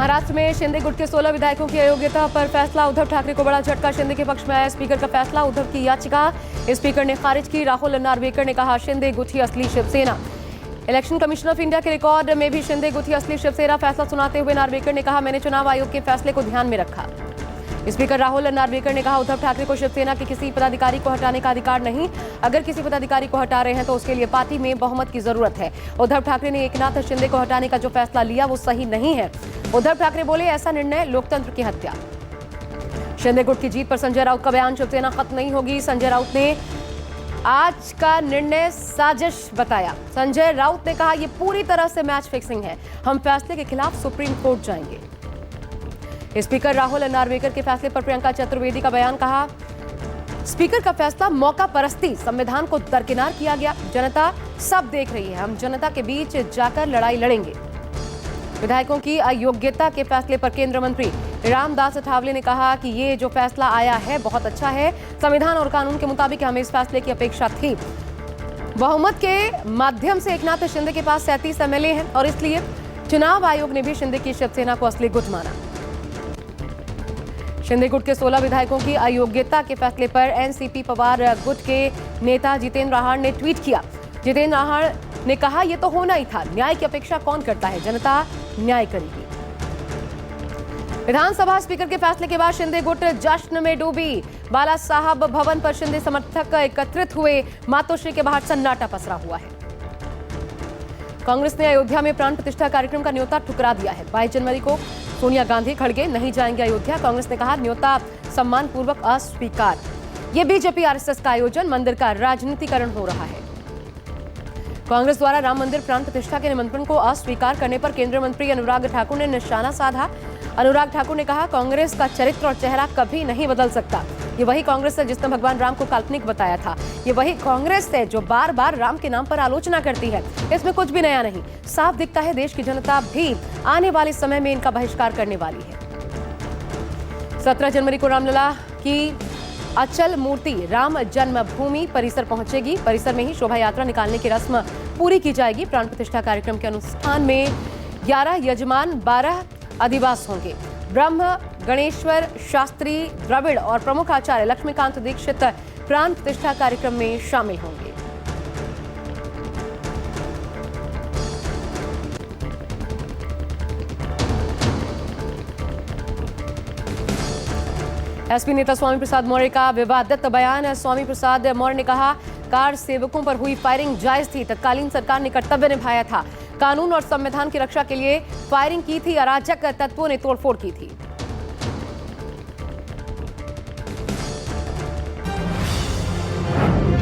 महाराष्ट्र में शिंदे गुट के 16 विधायकों की अयोग्यता पर फैसला। उद्धव ठाकरे को बड़ा झटका, शिंदे के पक्ष में आया स्पीकर का फैसला। उद्धव की याचिका स्पीकर ने खारिज की। राहुल नार्वेकर ने कहा शिंदे गुट ही असली Shiv Sena. Election commission of India के रिकॉर्ड में भी शिंदे गुट ही असली शिवसेना। फैसला सुनाते हुए नार्वेकर ने कहा मैंने चुनाव आयोग के फैसले को ध्यान में रखा। स्पीकर राहुल नार्वेकर ने कहा उद्धव ठाकरे को शिवसेना के किसी पदाधिकारी को हटाने का अधिकार नहीं। अगर किसी पदाधिकारी को हटा रहे हैं तो उसके लिए पार्टी में बहुमत की जरूरत है। उद्धव ठाकरे ने एकनाथ शिंदे को हटाने का जो फैसला लिया वो सही नहीं है। उद्धव ठाकरे बोले ऐसा निर्णय लोकतंत्र की हत्या। शिंदे गुट की जीत पर संजय राउत का बयान, शिवसेना खत्म नहीं होगी। संजय राउत ने आज का निर्णय साजिश बताया। संजय राउत ने कहा यह पूरी तरह से मैच फिक्सिंग है, हम फैसले के खिलाफ सुप्रीम कोर्ट जाएंगे। स्पीकर राहुल नार्वेकर के फैसले पर प्रियंका चतुर्वेदी का बयान, कहा स्पीकर का फैसला मौका परस्ती, संविधान को दरकिनार किया गया। जनता सब देख रही है, हम जनता के बीच जाकर लड़ाई लड़ेंगे। विधायकों की अयोग्यता के फैसले पर केंद्रीय मंत्री रामदास अठावले ने कहा कि ये जो फैसला आया है बहुत अच्छा है। संविधान और कानून के मुताबिक हमें इस फैसले की अपेक्षा थी। बहुमत के माध्यम से एकनाथ शिंदे के पास 37 एमएलए हैं और इसलिए चुनाव आयोग ने भी शिंदे की शिवसेना को असली गुट माना। शिंदे गुट के 16 विधायकों की अयोग्यता के फैसले पर एनसीपी पवार गुट के नेता जितेंद्र आहार ने ट्वीट किया। जितेंद्र आहार ने कहा यह तो होना ही था, न्याय की अपेक्षा कौन करता है, जनता न्याय करेगी। विधानसभा स्पीकर के फैसले के बाद शिंदे गुट जश्न में डूबी। बाला साहब भवन पर शिंदे समर्थक एकत्रित हुए। मातोश्री के बाहर सन्नाटा पसरा हुआ है। कांग्रेस ने अयोध्या में प्राण प्रतिष्ठा कार्यक्रम का न्योता ठुकरा दिया है। 22 जनवरी को सोनिया गांधी खड़गे नहीं जाएंगे अयोध्या। कांग्रेस ने कहा न्योता सम्मानपूर्वक अस्वीकार। यह बीजेपी आरएसएस का आयोजन, मंदिर का राजनीतिकरण हो रहा है। कांग्रेस द्वारा राम मंदिर प्राण प्रतिष्ठा के निमंत्रण को अस्वीकार करने पर केंद्रीय मंत्री अनुराग ठाकुर ने निशाना साधा। अनुराग ठाकुर ने कहा कांग्रेस का चरित्र और चेहरा कभी नहीं बदल सकता। ये वही कांग्रेस है जिसने भगवान राम को काल्पनिक बताया था। ये वही कांग्रेस है जो बार बार राम के नाम पर आलोचना करती है। इसमें कुछ भी नया नहीं। साफ दिखता है देश की जनता भी आने वाले समय में इनका बहिष्कार करने वाली है। 17 जनवरी को रामलला की अचल मूर्ति राम जन्मभूमि परिसर पहुंचेगी। परिसर में ही शोभा यात्रा निकालने की रस्म पूरी की जाएगी। प्राण प्रतिष्ठा कार्यक्रम के अनुष्ठान में 11 यजमान, 12 अधिवास होंगे। ब्रह्म गणेश्वर शास्त्री द्रविड़ और प्रमुख आचार्य लक्ष्मीकांत दीक्षित प्राण प्रतिष्ठा कार्यक्रम में शामिल होंगे। एसपी नेता स्वामी प्रसाद मौर्य का विवादित बयान। स्वामी प्रसाद मौर्य ने कहा कार सेवकों पर हुई फायरिंग जायज थी, तत्कालीन सरकार ने कर्तव्य निभाया था। कानून और संविधान की रक्षा के लिए फायरिंग की थी, अराजक तत्वों ने तोड़फोड़ की थी।